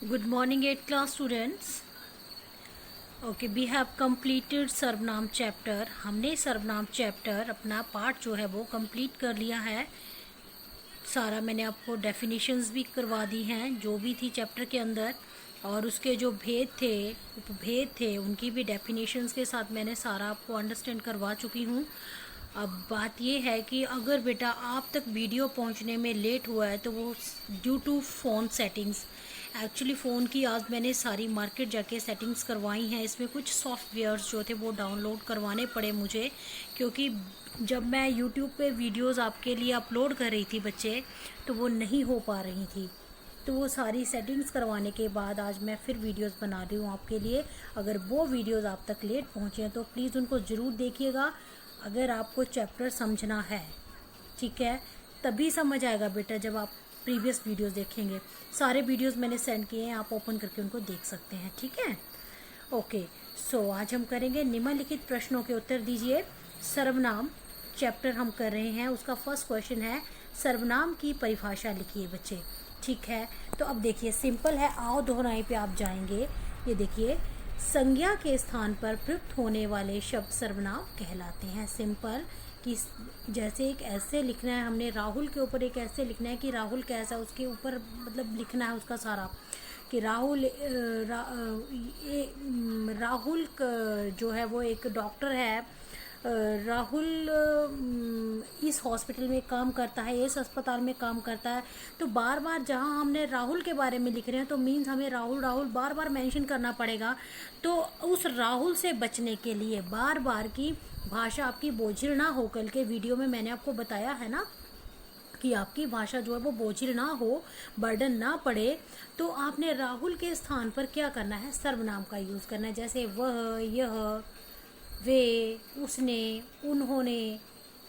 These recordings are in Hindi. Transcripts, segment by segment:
Good morning 8th class students. Okay, we have completed सर्वनाम चैप्टर. हमने सर्वनाम चैप्टर अपना पार्ट जो है वो कंप्लीट कर लिया है. सारा मैंने आपको डेफिनेशंस भी करवा दी हैं जो भी थी चैप्टर के अंदर, और उसके जो भेद थे, उपभेद थे, उनकी भी डेफिनेशंस के साथ मैंने सारा आपको अंडरस्टैंड करवा चुकी हूँ. अब बात ये है कि अगर बेटा आप तक वीडियो पहुंचने में लेट हुआ है तो वो due to phone settings. Actually phone की आज मैंने सारी मार्केट जाके सेटिंग्स करवाई हैं. इसमें कुछ सॉफ्टवेयर्स जो थे वो डाउनलोड करवाने पड़े मुझे, क्योंकि जब मैं यूट्यूब पे वीडियोस आपके लिए अपलोड कर रही थी बच्चे, तो वो नहीं हो पा रही थी. तो वो सारी सेटिंग्स करवाने के बाद आज मैं फिर वीडियोस बना रही हूँ आपके लिए. अगर वो वीडियोस आप तक लेट पहुँचे हैं तो प्लीज़ उनको ज़रूर देखिएगा. अगर आपको चैप्टर समझना है, ठीक है, तभी समझ आएगा बेटा जब आप प्रीवियस वीडियोस देखेंगे. सारे वीडियोस मैंने सेंड किए हैं, आप ओपन करके उनको देख सकते हैं. ठीक है, ओके. सो आज हम करेंगे निम्नलिखित प्रश्नों के उत्तर दीजिए. सर्वनाम चैप्टर हम कर रहे हैं, उसका फर्स्ट क्वेश्चन है सर्वनाम की परिभाषा लिखिए बच्चे. ठीक है, तो अब देखिए सिंपल है, आओ दोहराई पे आप जाएंगे. ये देखिए, संज्ञा के स्थान पर प्रयुक्त होने वाले शब्द सर्वनाम कहलाते हैं. सिंपल कि जैसे एक ऐसे लिखना है, हमने राहुल के ऊपर एक ऐसे लिखना है कि राहुल कैसा, उसके ऊपर मतलब लिखना है उसका सारा कि राहुल राहुल जो है वो एक डॉक्टर है. राहुल इस हॉस्पिटल में काम करता है, इस अस्पताल में काम करता है. तो बार बार जहाँ हमने राहुल के बारे में लिख रहे हैं तो मीन्स हमें राहुल राहुल बार बार मेंशन करना पड़ेगा. तो उस राहुल से बचने के लिए बार बार की भाषा आपकी बोझिल ना हो. कल के वीडियो में मैंने आपको बताया है ना कि आपकी भाषा जो है वो बोझिल ना हो, बर्डन ना पड़े. तो आपने राहुल के स्थान पर क्या करना है, सर्वनाम का यूज़ करना है. जैसे वह, यह, वे, उसने, उन्होंने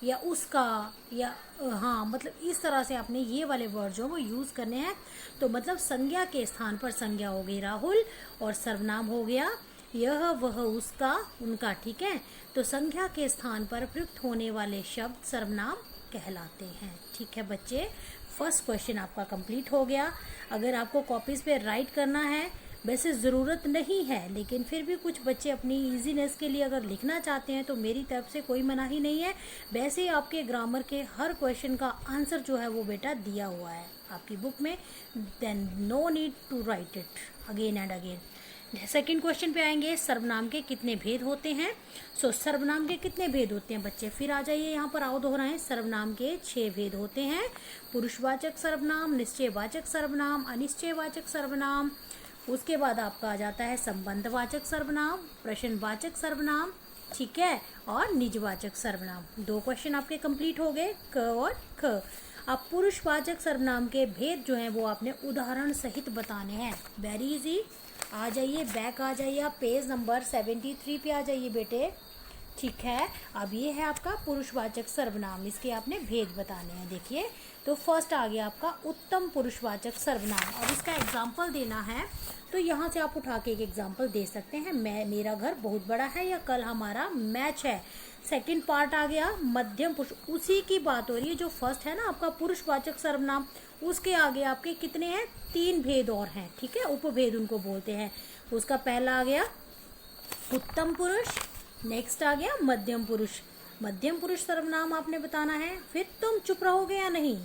या उसका या हाँ, मतलब इस तरह से आपने ये वाले वर्ड जो वो यूज़ करने हैं. तो मतलब संज्ञा के स्थान पर संज्ञा हो गई राहुल और सर्वनाम हो गया यह, वह, उसका, उनका. ठीक है, तो संज्ञा के स्थान पर प्रयुक्त होने वाले शब्द सर्वनाम कहलाते हैं. ठीक है बच्चे, फर्स्ट क्वेश्चन आपका कंप्लीट हो गया. अगर आपको कॉपीज़ पे राइट करना है, वैसे ज़रूरत नहीं है, लेकिन फिर भी कुछ बच्चे अपनी इजीनेस के लिए अगर लिखना चाहते हैं तो मेरी तरफ से कोई मनाही नहीं है. वैसे आपके ग्रामर के हर क्वेश्चन का आंसर जो है वो बेटा दिया हुआ है आपकी बुक में. Then no need to write it again and again. Second question पे आएंगे, सर्वनाम के कितने भेद होते हैं. सर्वनाम के कितने भेद होते हैं बच्चे, फिर आ जाइए यहाँ पर, आओ दोहराएं. सर्वनाम के 6 भेद होते हैं. पुरुषवाचक सर्वनाम, निश्चयवाचक सर्वनाम, अनिश्चयवाचक सर्वनाम. उसके बाद आपका आ जाता है संबंधवाचक सर्वनाम, प्रश्नवाचक सर्वनाम, ठीक है, और निजवाचक सर्वनाम. 2 क्वेश्चन आपके कंप्लीट हो गए, क और ख. अब पुरुषवाचक सर्वनाम के भेद जो हैं वो आपने उदाहरण सहित बताने हैं. Very easy. आ जाइए, बैक आ जाइए, आप पेज नंबर 73 पे आ जाइए बेटे. ठीक है, अब ये है आपका पुरुषवाचक सर्वनाम, इसके आपने भेद बताने हैं. देखिए, तो फर्स्ट आ गया आपका उत्तम पुरुषवाचक सर्वनाम. अब इसका एग्जाम्पल देना है तो यहाँ से आप उठा के एक एग्जाम्पल दे सकते हैं. मैं, मेरा घर बहुत बड़ा है, या कल हमारा मैच है. सेकंड पार्ट आ गया मध्यम पुरुष, उसी की बात हो रही है. जो फर्स्ट है ना आपका पुरुषवाचक सर्वनाम, उसके आगे आपके कितने हैं, 3 भेद और हैं. ठीक है, उपभेद उनको बोलते हैं. उसका पहला आ गया उत्तम पुरुष, नेक्स्ट आ गया मध्यम पुरुष. मध्यम पुरुष सर्वनाम आपने बताना है. फिर तुम चुप रहोगे या नहीं.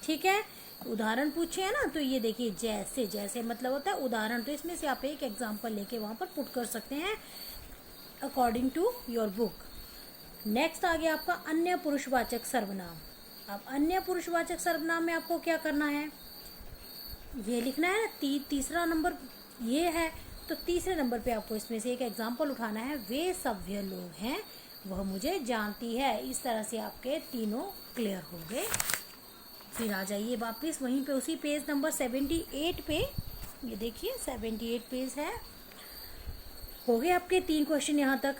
ठीक है, उदाहरण पूछे है ना, तो ये देखिए जैसे जैसे मतलब होता है उदाहरण. तो इसमें से आप एक एग्जांपल लेके वहां पर पुट कर सकते हैं according to your book. Next आ गया आपका अन्य पुरुषवाचक सर्वनाम. अब अन्य पुरुषवाचक सर्वनाम में आपको क्या करना है, ये लिखना है. तीसरा नंबर ये है, तो तीसरे नंबर पे आपको इसमें से एक एग्जाम्पल उठाना है. वे सभ्य लोग हैं, वह मुझे जानती है. इस तरह से आपके तीनों क्लियर हो गए. फिर आ जाइए वापस वहीं पे, उसी पेज नंबर 78 पे. ये देखिए 78 पेज है. हो गए आपके 3 क्वेश्चन यहाँ तक.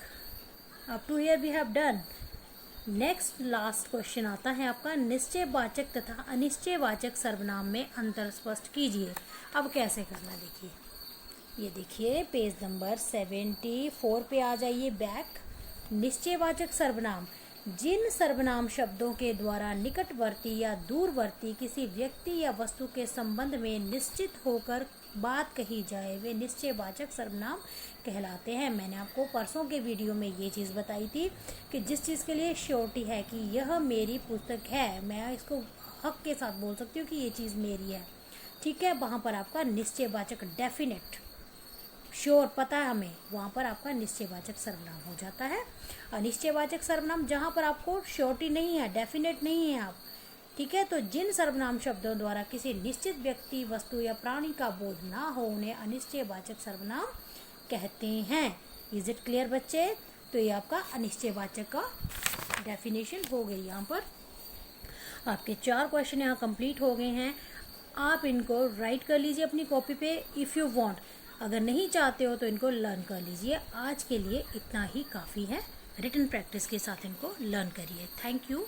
Up to here we have done. Next last question आता है आपका निश्चयवाचक तथा अनिश्चयवाचक सर्वनाम में अंतर स्पष्ट कीजिए. अब कैसे करना देखिए, ये देखिए पेज नंबर 74 पे आ जाइए बैक. निश्चयवाचक सर्वनाम, जिन सर्वनाम शब्दों के द्वारा निकटवर्ती या दूरवर्ती किसी व्यक्ति या वस्तु के संबंध में निश्चित होकर बात कही जाए वे निश्चयवाचक सर्वनाम कहलाते हैं। मैंने आपको परसों के वीडियो में ये चीज़ बताई थी कि जिस चीज़ के लिए श्योरिटी है कि यह मेरी पुस्तक है, मैं इसको हक के साथ बोल सकती हूँ कि ये चीज़ मेरी है, ठीक है, वहाँ पर आपका निश्चयवाचक डेफिनेट, श्योर, पता है हमें, वहाँ पर आपका निश्चयवाचक सर्वनाम हो जाता है। अनिश्चयवाचक सर्वनाम जहाँ पर आपको श्योरिटी नहीं है, डेफिनेट नहीं है आप, ठीक है, तो जिन सर्वनाम शब्दों द्वारा किसी निश्चित व्यक्ति, वस्तु या प्राणी का बोध ना हो उन्हें अनिश्चयवाचक सर्वनाम कहते हैं। इज इट क्लियर बच्चे? तो ये आपका अनिश्चयवाचक का डेफिनेशन हो गई। यहाँ पर आपके 4 क्वेश्चन यहाँ कंप्लीट हो गए हैं। आप इनको राइट कर लीजिए अपनी कॉपी पे इफ़ यू वांट, अगर नहीं चाहते हो तो इनको लर्न कर लीजिए। आज के लिए इतना ही काफ़ी है, रिटन प्रैक्टिस के साथ इनको लर्न करिए। Thank you.